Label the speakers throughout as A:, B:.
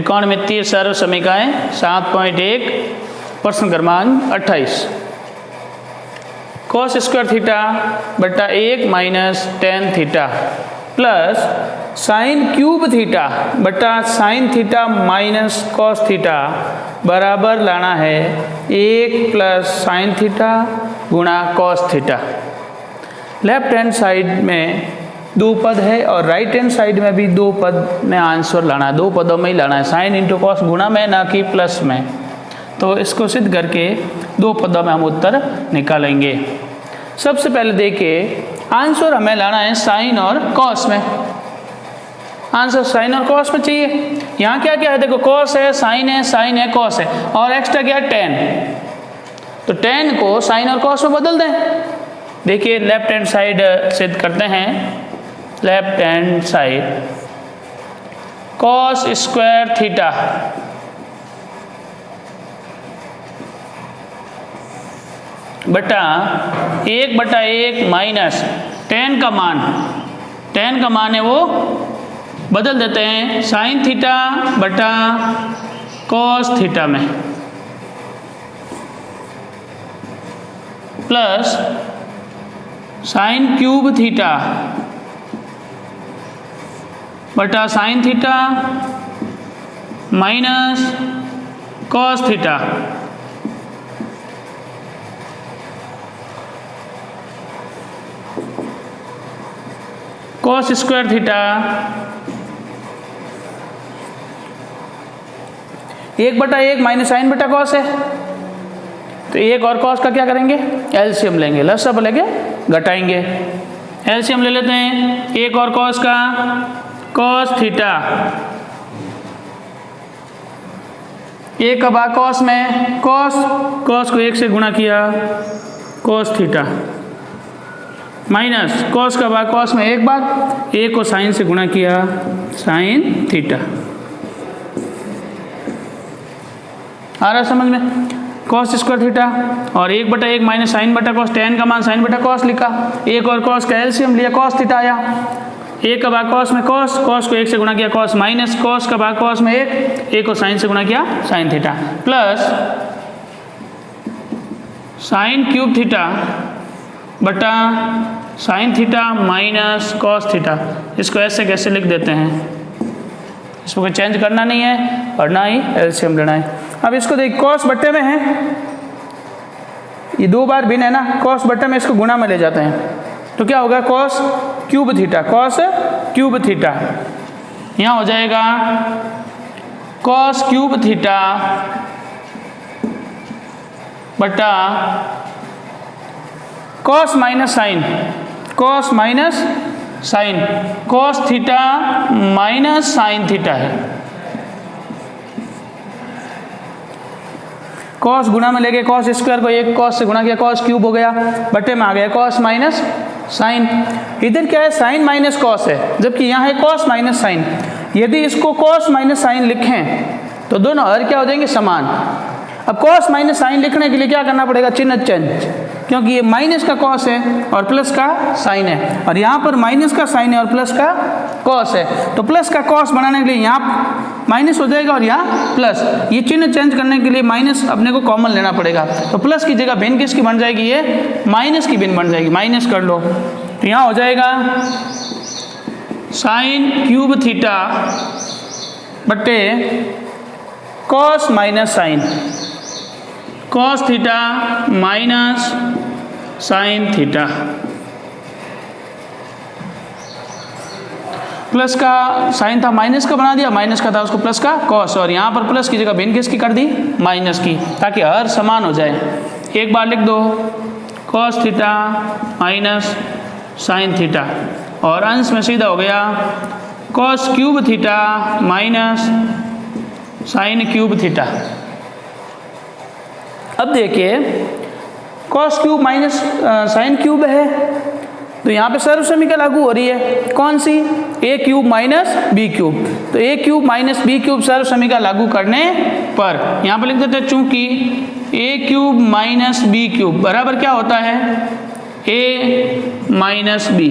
A: त्रिकोणमितीय सर्व समीकरण 7.1 प्रश्न क्रमांक 28। cos स्क्वायर थीटा बटा 1 minus tan theta plus sine cube theta बटा sine theta minus cos theta बराबर लाना है 1 प्लस साइन थीटा गुणा cos theta. Left hand side में दो पद है और राइट हैंड साइड में भी दो पद में आंसर लाना है, दो पदों में ही लाना है, साइन इंटू कॉस गुणा में ना कि प्लस में। तो इसको सिद्ध करके दो पदों में हम उत्तर निकालेंगे। सबसे पहले देखिए आंसर हमें लाना है साइन और कॉस में, आंसर साइन और कॉस में चाहिए। यहाँ क्या क्या है देखो, कॉस है, साइन है, कॉस है और एक्स्ट्रा क्या है टेन। तो टेन को साइन और कॉस में बदल दें। देखिए लेफ्ट हैंड साइड सिद्ध करते हैं। Left hand side cos square theta बटा 1/1 माइनस टेन का मान है वो बदल देते हैं साइन थीटा बटा कॉस थीटा में, प्लस साइन क्यूब थीटा बटा sine theta minus cos theta. Cos square theta 1/1 minus sine बटा कॉस है, तो 1 और कॉस का क्या करेंगे, एलसीएम लेंगे, लसाअ लेके घटाएंगे। एलसीएम ले लेते हैं 1 और कॉस का, कॉस थीटा 1 का भाग कॉस में, कॉस को 1 से गुणा किया कॉस थीटा, माइनस कॉस का भाग कॉस में 1 भाग, 1 को साइन से गुणा किया साइन थीटा। आ रहा समझ में, कॉस स्क्वायर थीटा और 1/1 माइनस साइन बटा कॉस, टेन का मान साइन बटा कॉस लिखा, 1 और कॉस का एलसीएम लिया, कॉस थीटा आया, 1 का भाग कॉस में कॉस को 1 से गुणा किया कॉस, माइनस कॉस का भाग कॉस में 1 को साइन से गुणा किया sine theta, plus sine cube theta बटा sine theta minus cos theta. इसको ऐसे कैसे लिख देते हैं, इसको कोई चेंज करना नहीं है और ना ही एलसीएम लेना है। अब इसको देख, कॉस बट्टे में है, ये दो बार भिन्न है ना, कॉस बट्टे में इसको गुणा में ले जाते हैं, तो क्या होगा कॉस क्यूब थीटा, यहाँ हो जाएगा कॉस क्यूब थीटा बटा cos minus sine, cos theta minus sine theta है। कॉस गुणा में ले गए, कॉस स्क्वायर को 1 कॉस से गुणा किया, कॉस क्यूब हो गया, बटे में आ गया कॉस माइनस साइन। इधर क्या है, साइन माइनस कॉस है, जबकि यहाँ है कॉस माइनस साइन। यदि इसको कॉस माइनस साइन लिखें तो दोनों हर क्या हो जाएंगे, समान। अब कॉस माइनस साइन लिखने के लिए क्या करना पड़ेगा, चिन्ह चेंज, क्योंकि ये माइनस का कॉस है और प्लस का साइन है, और यहाँ पर माइनस का साइन है और प्लस का कॉस है। तो प्लस का कॉस बनाने के लिए यहाँ माइनस हो जाएगा और यहाँ प्लस, ये चिन्ह चेंज करने के लिए माइनस अपने को कॉमन लेना पड़ेगा। तो प्लस की जगह भिन्न किसकी बन जाएगी, ये माइनस की भिन्न बन जाएगी, माइनस कर लो, तो यहाँ हो जाएगा साइन क्यूब थीटा बटे cos minus sine, cos theta minus sine theta, plus का साइन था माइनस का बना दिया, माइनस का था उसको प्लस का कॉस, और यहाँ पर प्लस की जगह भिन्न किसकी कर दी, माइनस की, ताकि हर समान हो जाए। एक बार लिख दो cos theta minus sine theta, और अंश में सीधा हो गया cos cube theta minus sign cube theta. अब देखिए cos cube minus sine cube है, तो यहाँ पे सर्व समीकरण लागू हो रही है, कौन सी, ए क्यूब माइनस बी क्यूब। तो ए क्यूब माइनस बी क्यूब सर्व समीकरण लागू करने पर यहाँ पे लिख देते हैं, चूंकि ए क्यूब माइनस बी क्यूब बराबर क्या होता है, ए माइनस बी,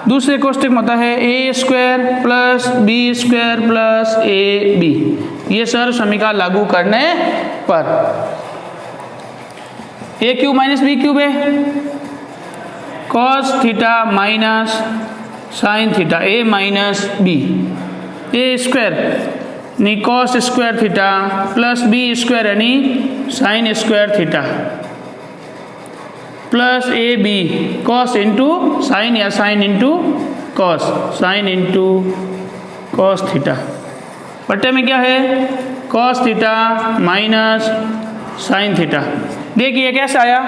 A: दूसरे कोष्टक में होता है A square plus B square plus A B. ये सर्व समीकरण लागू करने पर A cube minus B cube है, cos theta minus sine theta A minus B, A square यानी cos square theta plus B square यानी sine square theta plus A B cos into sine या sine into cos, sine into cos theta बट्टे में क्या है cos theta minus sine theta. देखिए कैसे आया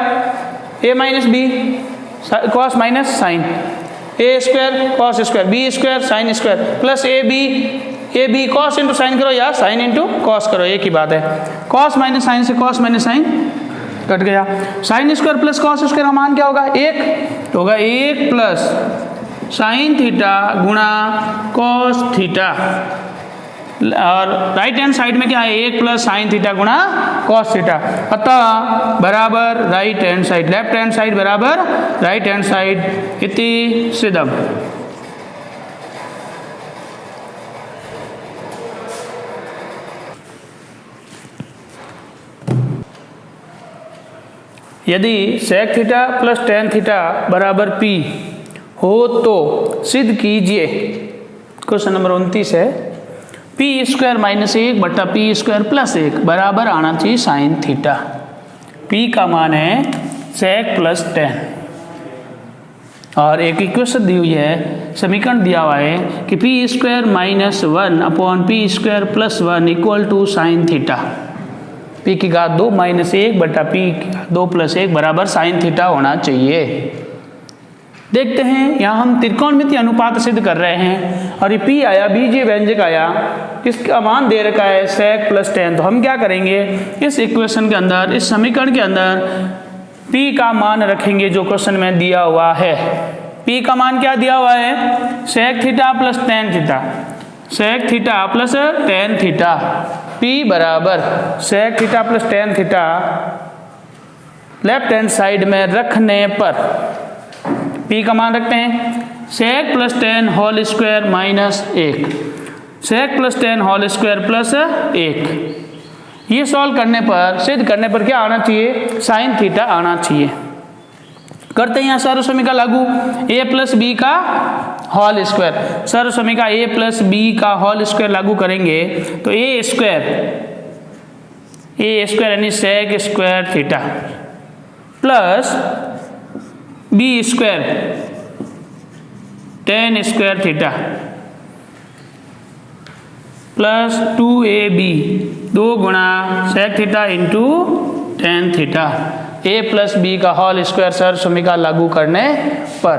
A: A minus B cos minus sine, A square cos square B square sine square plus A B cos into sine करो या sine into cos करो, एक ही बात है। कॉस माइनस साइन से कॉस माइनस साइन कट गया, sine square plus cos square का मान क्या होगा एक होगा, एक प्लस साइन थीटा गुणा कॉस थीटा, और राइट हैंड साइड में क्या है एक प्लस साइन थीटा गुणा कॉस थीटा, अतः बराबर right hand side, left hand side बराबर राइट हैंड साइड इति सिद्धम। यदि sec theta plus tan theta बराबर पी हो तो सिद्ध कीजिए, क्वेश्चन नंबर 29 है, पी स्क्वायर माइनस 1 बटा पी स्क्वायर प्लस 1 बराबर आना चाहिए साइन थीटा। पी का मान है सेक प्लस टेन और एक इक्वेशन दी हुई है, समीकरण दिया हुआ है कि P square minus 1 upon P square plus 1 equal to sine theta. P की घात 2 माइनस 1 बटा पी की घात 2 प्लस 1 बराबर साइन थीटा होना चाहिए। देखते हैं यहाँ हम त्रिकोणमिति अनुपात सिद्ध कर रहे हैं और ये पी आया, बीजीय व्यंजक आया, इसका मान दे रखा है सेक प्लस टेन। तो हम क्या करेंगे इस इक्वेशन के अंदर, इस समीकरण के अंदर पी का मान रखेंगे जो क्वेश्चन में दिया हुआ है। पी का मान क्या दिया हुआ है sec theta plus tan theta, sec theta plus tan theta, P बराबर sec theta plus tan theta left hand side में रखने पर पी का मान रखते हैं sec plus tan whole square minus 1, sec plus tan whole square plus 1। ये solve करने पर, सिद्ध करने पर क्या आना चाहिए साइन थीटा आना चाहिए। करते हैं यहाँ सर्व समीकरण लागू, a प्लस बी का होल स्क्वायर, सर्व समीकरण a प्लस बी का होल स्क्वायर लागू करेंगे तो ए स्क्वायर यानी sec square theta plus B square tan square theta plus 2ab 2 गुणा sec theta into tan theta, A plus B का होल स्क्वायर सर्व समीकरण लागू करने पर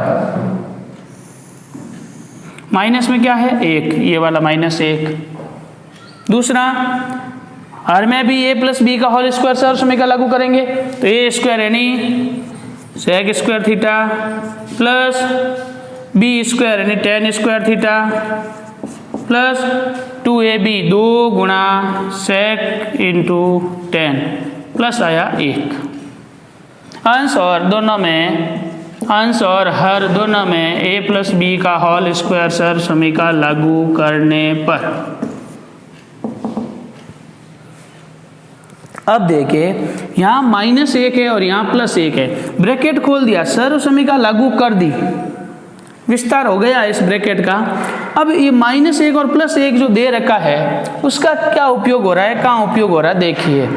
A: माइनस में क्या है 1, ये वाला माइनस 1। दूसरा हर में भी a प्लस बी का होल स्क्वायर सर्व समीकरण लागू करेंगे तो ए स्क्वायर यानी sec square theta plus B square यानी tan square theta plus 2ab 2 गुणा सेक इंटू टेन प्लस आया 1। अंश और दोनों में, अंश और हर दोनों में a प्लस बी का होल स्क्वायर सर्व समीकरण लागू करने पर अब देखिए यहाँ माइनस 1 है और यहाँ प्लस 1 है, ब्रैकेट खोल दिया, सर्व समीकरण लागू कर दी, विस्तार हो गया इस ब्रैकेट का। अब ये माइनस 1 और प्लस 1 जो दे रखा है उसका क्या उपयोग हो रहा है, कहाँ उपयोग हो रहा है देखिए।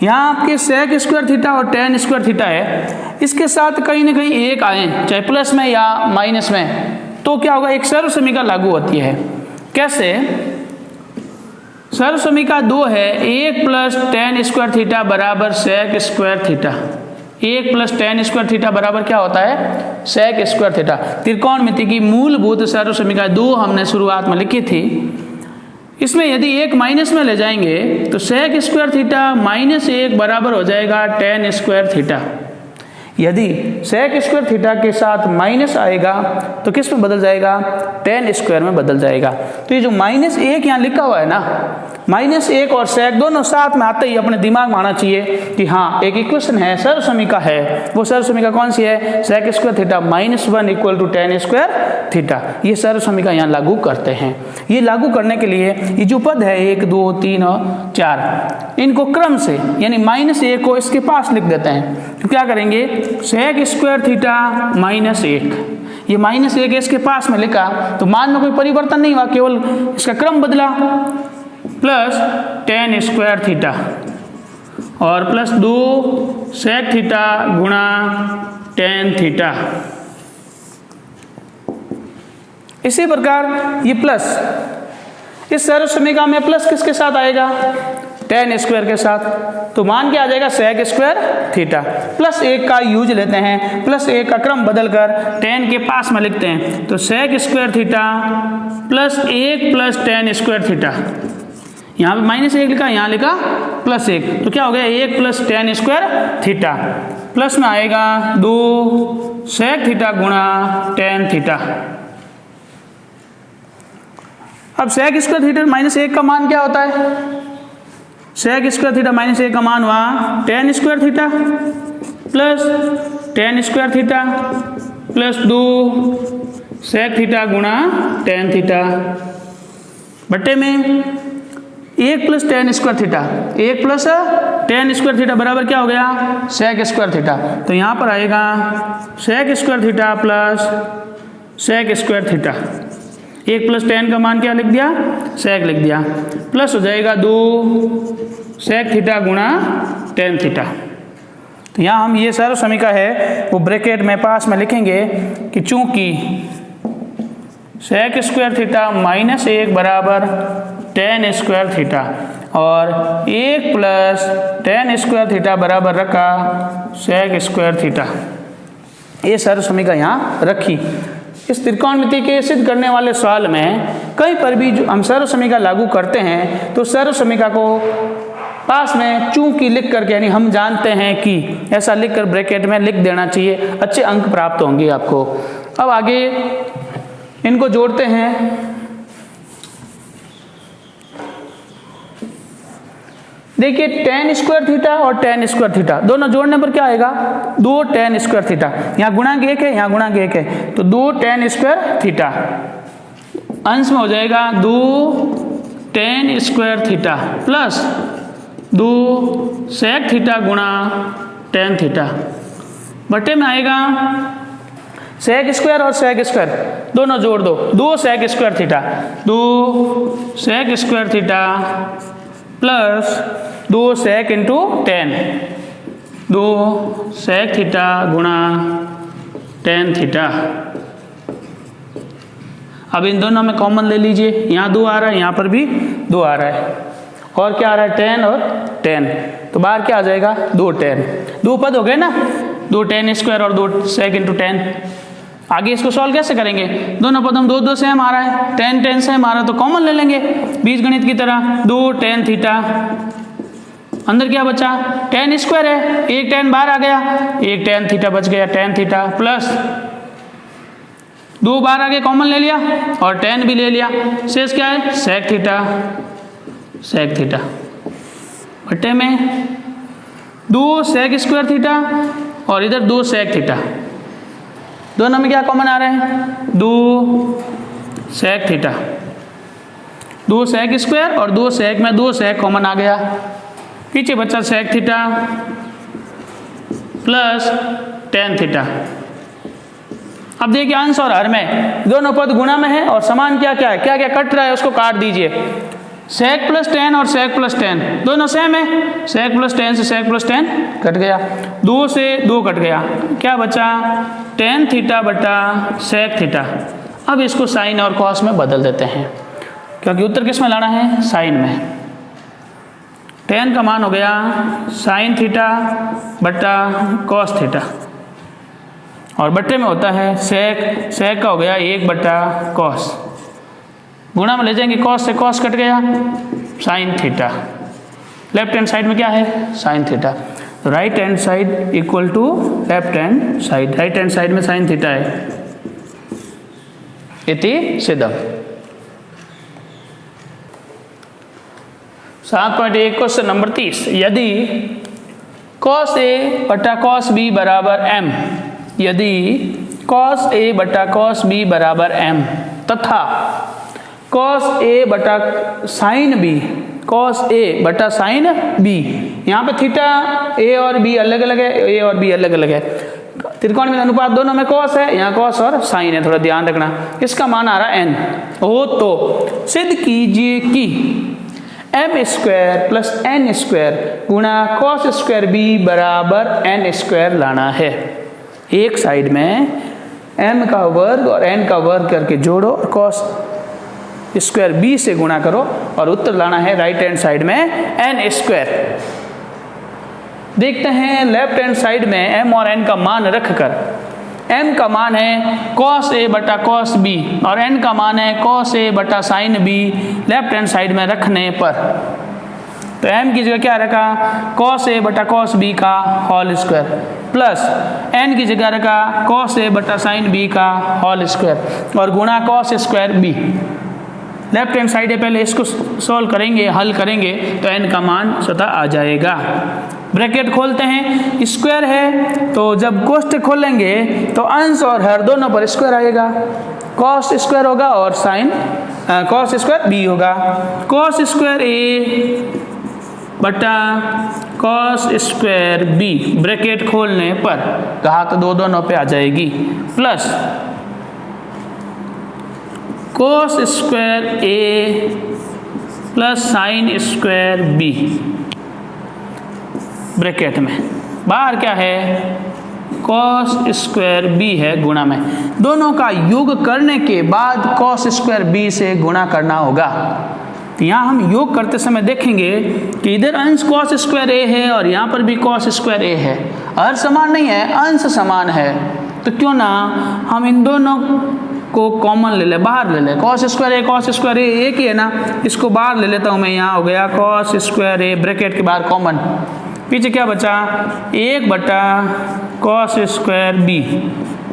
A: यहाँ आपके सेक स्क्वायर थीटा और टेन स्क्वायर थीटा है, इसके साथ कहीं ना कहीं एक आए चाहे प्लस में या माइनस में, तो क्या होगा एक सर्व समीकरण लागू होती है। कैसे, सर्व समीकरण 2 है 1 प्लस टेन स्क्वायर थीटा बराबर sec square theta, 1 plus tan square theta बराबर क्या होता है सेक स्क्वायर थीटा। त्रिकोणमिति की मूलभूत सर्व समीकरण 2 हमने शुरुआत में लिखी थी, इसमें यदि 1 माइनस में ले जाएंगे तो सेक स्क्वायर थीटा माइनस 1 बराबर हो जाएगा टेन स्क्वायर थीटा। यदि सेक स्क्वायर थीटा के साथ माइनस आएगा तो किस में बदल जाएगा टेन स्क्वायर में बदल जाएगा। तो ये जो माइनस 1 यहाँ लिखा हुआ है ना, -1 और sec दोनों साथ में आते ही अपने दिमाग में आना चाहिए कि हाँ एक इक्वेशन है, सर्व समीका है। वो सर्व समीका कौन सी है? sec square theta -1 equal to tan square theta. ये सर्व समीका यहाँ लागू करते हैं। ये लागू करने के लिए ये जो पद है 1 2 3 और 4 इनको क्रम से यानी -1 को इसके पास लिख देते हैं। तो क्या करेंगे? sec स्क्वायर थीटा -1, ये -1 इसके पास में लिखा तो मान में कोई परिवर्तन नहीं हुआ, केवल इसका क्रम बदला, प्लस tan स्क्वायर थीटा और प्लस 2 sec थीटा गुणा tan थीटा। इसी प्रकार ये प्लस, इस सर्व समीकरण में प्लस किसके साथ आएगा? tan स्क्वायर के साथ। तो मान क्या आ जाएगा? sec square theta. +1 का यूज लेते हैं, +1 का क्रम बदलकर tan के पास में लिखते हैं। तो sec square theta +1 plus tan square theta. यहाँ पे -1 लिखा, यहाँ लिखा +1, तो क्या हो गया? 1 plus tan square theta, plus में आएगा 2 sec थीटा गुणा tan थीटा। अब sec स्क्वायर थीटा -1 का मान क्या होता है? sec स्क्वायर थीटा -1 का मान हुआ tan square theta plus tan square theta plus 2 sec theta गुणा tan थीटा बट्टे में 1 plus tan square theta, 1 plus tan square theta बराबर क्या हो गया? sec square theta. तो यहाँ पर आएगा sec square theta plus sec square theta. 1 plus tan का मान क्या लिख दिया? sec लिख दिया, प्लस हो जाएगा 2 sec थीटा गुणा tan थीटा। तो यहाँ हम ये सर्व समीका है वो ब्रैकेट में पास में लिखेंगे कि चूंकि sec स्क्वायर थीटा -1 बराबर tan स्क्वायर थीटा और 1 प्लस tan स्क्वायर थीटा बराबर रखा sec स्क्वायर थीटा। ये सर्व समीका यहाँ रखी। इस त्रिकोणमिति के सिद्ध करने वाले सवाल में कहीं पर भी जो हम सर्व समीका लागू करते हैं तो सर्व समीका को पास में चूंकि लिख करके यानी हम जानते हैं कि ऐसा लिखकर ब्रैकेट में लिख देना चाहिए, अच्छे अंक प्राप्त होंगे आपको। अब आगे इनको जोड़ते हैं। देखिए tan स्क्वायर थीटा और tan स्क्वायर थीटा दोनों जोड़ने पर क्या आएगा? 2 tan स्क्वायर थीटा। यहाँ गुणांक 1 है, यहाँ गुणांक 1 है, तो 2 tan स्क्वायर थीटा। अंश में हो जाएगा 2 tan square theta plus 2 sec theta गुणा tan थीटा बटे में आएगा sec स्क्वायर और sec स्क्वायर दोनों जोड़ दो, 2 sec square theta, 2 sec square theta plus 2 sec into tan, 2 sec theta गुणा tan थीटा। अब इन दोनों में कॉमन ले लीजिए, यहाँ 2 आ रहा है, यहाँ पर भी 2 आ रहा है, और क्या आ रहा है? tan और tan, तो बाहर क्या आ जाएगा? 2 tan। 2 पद हो गए ना, 2 tan स्क्वायर और 2 sec इंटू tan। आगे इसको सॉल्व कैसे करेंगे? दोनों पद हम 2 सेम आ रहा है, tan सेम आ रहा है, तो कॉमन ले लेंगे बीजगणित की तरह। 2 tan थीटा, अंदर क्या बचा? tan स्क्वायर है, 1 tan बाहर आ गया, 1 tan थीटा बच गया, tan थीटा प्लस 2 बाहर आ गए, कॉमन ले लिया और tan भी ले लिया, शेष क्या है? sec थीटा, sec थीटा बट्टे में 2 sec स्क्वायर थीटा और इधर 2 sec थीटा, दोनों में क्या कॉमन आ रहे हैं? 2 sec थीटा, 2 sec स्क्वायर और 2 sec में 2 sec कॉमन आ गया, पीछे बचा sec theta plus tan theta. अब देखिए अंश और हर में दोनों पद गुणा में है और समान क्या क्या है, क्या क्या कट रहा है उसको काट दीजिए। sec प्लस tan और sec प्लस tan दोनों सेम है, sec प्लस tan से sec प्लस tan कट गया, 2 से 2 कट गया, क्या बचा? tan थीटा बटा sec थीटा। अब इसको साइन और कॉस में बदल देते हैं क्योंकि उत्तर किस में लाना है? साइन में। tan का मान हो गया साइन थीटा बटा कॉस थीटा और बट्टे में होता है sec का हो गया 1 बटा कॉस, गुणा में ले जाएंगे, कॉस से कॉस कट गया, sine theta. Left hand side में क्या है? Sine theta. तो right hand side equal to left hand side, right hand side में साइन थीटा है, इति सिद्धम। 7.1 क्वेश्चन नंबर 30। यदि cos A बटा cos B बराबर m, यदि cos A बटा cos B बराबर m तथा cos A बटा sin B, cos A बटा sin B, यहाँ पे थीटा A और B अलग अलग है, A और B अलग अलग है, त्रिकोण में अनुपात दोनों में cos है, यहाँ cos और sin है, थोड़ा ध्यान रखना। इसका मान आ रहा है n हो तो सिद्ध कीजिए कि m square plus n square गुणा cos स्क्वायर b बराबर n स्क्वायर लाना है। एक साइड में m का वर्ग और n का वर्ग करके जोड़ो और cos स्क्वायर b से गुणा करो और उत्तर लाना है राइट हैंड साइड में n स्क्वायर। देखते हैं लेफ्ट हैंड साइड में m और n का मान रखकर, m का मान है cos a बटा cos b और n का मान है cos a बटा sin b। Left hand side में रखने पर तो m की जगह क्या रखा, cos a बटा cos b का होल स्क्वायर प्लस n की जगह रखा cos a बटा sin b का होल स्क्वायर और गुणा cos square b। Left hand side है, पहले इसको सॉल्व करेंगे, हल करेंगे तो n का मान स्वतः आ जाएगा। ब्रैकेट खोलते हैं, स्क्वायर है तो जब कोष्ठक खोलेंगे तो अंश और हर दोनों पर स्क्वायर आएगा, cos स्क्वायर होगा और sin cos स्क्वायर b होगा। cos स्क्वायर a बटा cos स्क्वायर b ब्रैकेट खोलने पर घात दोनों पे आ जाएगी plus cos square a plus sin square b bracket में, बाहर क्या है cos स्क्वायर b है गुणा में, दोनों का योग करने के बाद cos स्क्वायर b से गुणा करना होगा। तो यहाँ हम योग करते समय देखेंगे कि इधर अंश cos स्क्वायर a है और यहाँ पर भी cos स्क्वायर a है, हर समान नहीं है, अंश समान है, तो क्यों ना हम इन दोनों को कॉमन ले ले, बाहर ले ले। cos स्क्वायर a एक ही है ना, इसको बाहर ले लेता हूँ मैं, यहाँ हो गया cos स्क्वायर a ब्रैकेट के बाहर कॉमन, पीछे क्या बचा 1 बटा cos स्क्वायर b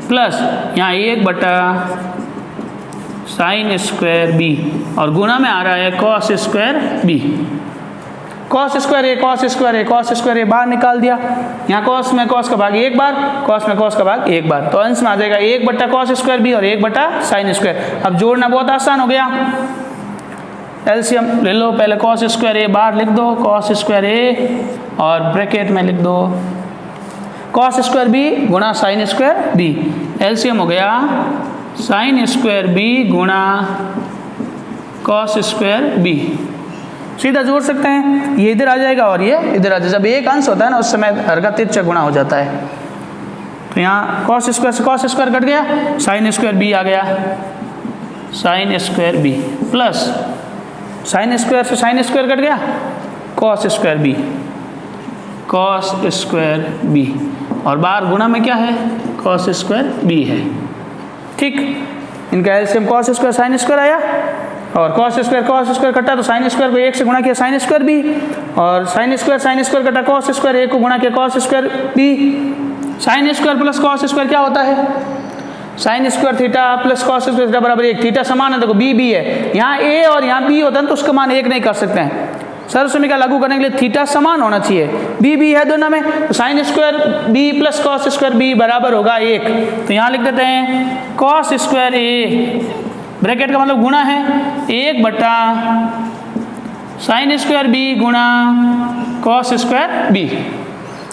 A: प्लस यहाँ 1 बटा sin स्क्वायर b और गुणा में आ रहा है cos square b। cos square a बाहर निकाल दिया, यहाँ cos में cos का भाग एक बार, cos में cos का भाग एक बार, तो अंश में आ जाएगा 1 बटा cos स्क्वायर b और 1 बटा sin स्क्वायर। अब जोड़ना बहुत आसान हो गया, एलसीएम ले लो, पहले cos स्क्वायर a बाहर लिख दो, cos स्क्वायर a और ब्रैकेट में लिख दो cos स्क्वायर b गुणा sin स्क्वायर b, एलसीएम हो गया sin स्क्वायर b गुणा cos स्क्वायर b। सीधा जोड़ सकते हैं, ये इधर आ जाएगा और ये इधर आ जाएगा, जब एक अंश होता है ना उस समय हर का तिरछा गुणा हो जाता है। तो यहाँ cos स्क्वायर से cos स्क्वायर कट गया, sin स्क्वायर b आ गया, sin square b plus sin square से sin स्क्वायर कट गया, cos square b, cos square b और बाहर गुणा में क्या है cos स्क्वायर b है। ठीक, इनका LCM cos square sin square आया और cos स्क्वायर कटा तो sin स्क्वायर को 1 से गुणा किया sin स्क्वायर b और sin स्क्वायर कटा cos स्क्वायर 1 को गुणा किया cos square b। sin square plus cos square क्या होता है, sin square theta plus cos square theta बराबर 1, थीटा समान है, देखो b b है, यहाँ a और यहाँ b होता है तो उसका मान 1 नहीं कर सकते हैं, सर्वसमीकरण लागू करने के लिए थीटा समान होना चाहिए, b b है दोनों में, तो sin square b plus cos square b बराबर होगा 1। तो यहाँ लिख देते हैं cos स्क्वायर a ब्रैकेट का मतलब गुणा है 1 बटा sin स्क्वायर b गुणा cos स्क्वायर b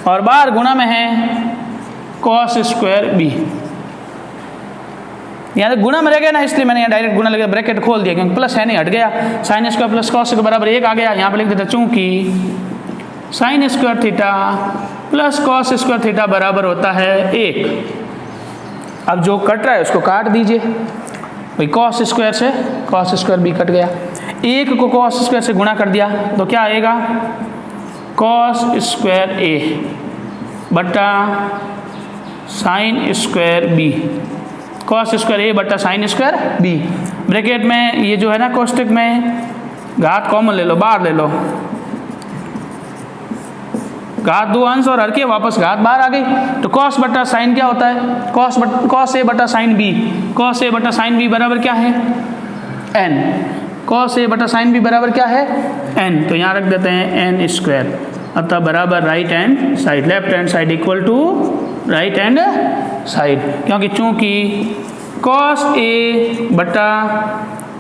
A: और बाहर गुणा में है cos स्क्वायर b। यहाँ गुणा में रह गया ना, इसलिए मैंने यहाँ डायरेक्ट गुणा लगा ब्रैकेट खोल दिया, क्योंकि प्लस है नहीं, हट गया, sin स्क्वायर प्लस cos के बराबर 1 आ गया। यहाँ पे लिख देते चूंकि sin square theta plus cos square theta बराबर होता है 1। अब जो कट रहा है उसको काट दीजिए, भाई cos स्क्वायर से cos स्क्वायर b कट गया, 1 को cos स्क्वायर से गुणा कर दिया तो क्या आएगा cos स्क्वायर a बटा sin square b, cos square a बटा sin स्क्वायर b। ब्रैकेट में ये जो है ना कोष्टक में घात कॉमन ले लो, बाहर ले लो, घात दो अंश और हर के वापस घात बाहर आ गई, तो cos बटा sin क्या होता है cos a बटा sin b, cos a बटा sin b बराबर क्या है n। कॉस ए बटा साइन बी बराबर क्या है n, तो यहाँ रख देते हैं n स्क्वायर, अतः बराबर right hand side, left hand side equal to right hand side, क्योंकि चूंकि कॉस ए बटा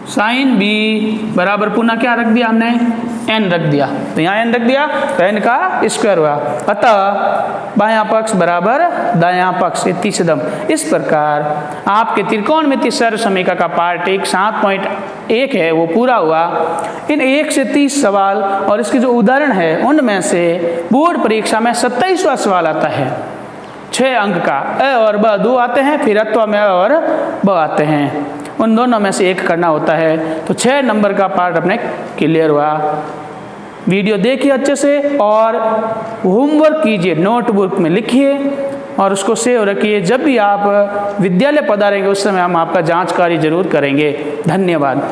A: साइन बी बराबर पुनः क्या रख दिया हमने n रख दिया, तो यहाँ n रख दिया तो n का स्क्वायर हुआ, अतः बायां पक्ष बराबर दायां पक्ष, इतनी सदम। इस प्रकार आपके त्रिकोणमितीय सर्व समीकरण का पार्ट 1 7.1 है वो पूरा हुआ। इन 1 से 30 सवाल और इसके जो उदाहरण है उनमें से बोर्ड परीक्षा में 27वां सवाल आता है 6 अंक का, अ और ब दो आते हैं, फिर अत्व में अ और ब आते हैं, उन दोनों में से एक करना होता है। तो 6 नंबर का पार्ट अपने क्लियर हुआ। वीडियो देखिए अच्छे से और होमवर्क कीजिए, नोटबुक में लिखिए और उसको सेव रखिए। जब भी आप विद्यालय पधारेंगे उस समय हम आपका जांच कार्य जरूर करेंगे। धन्यवाद।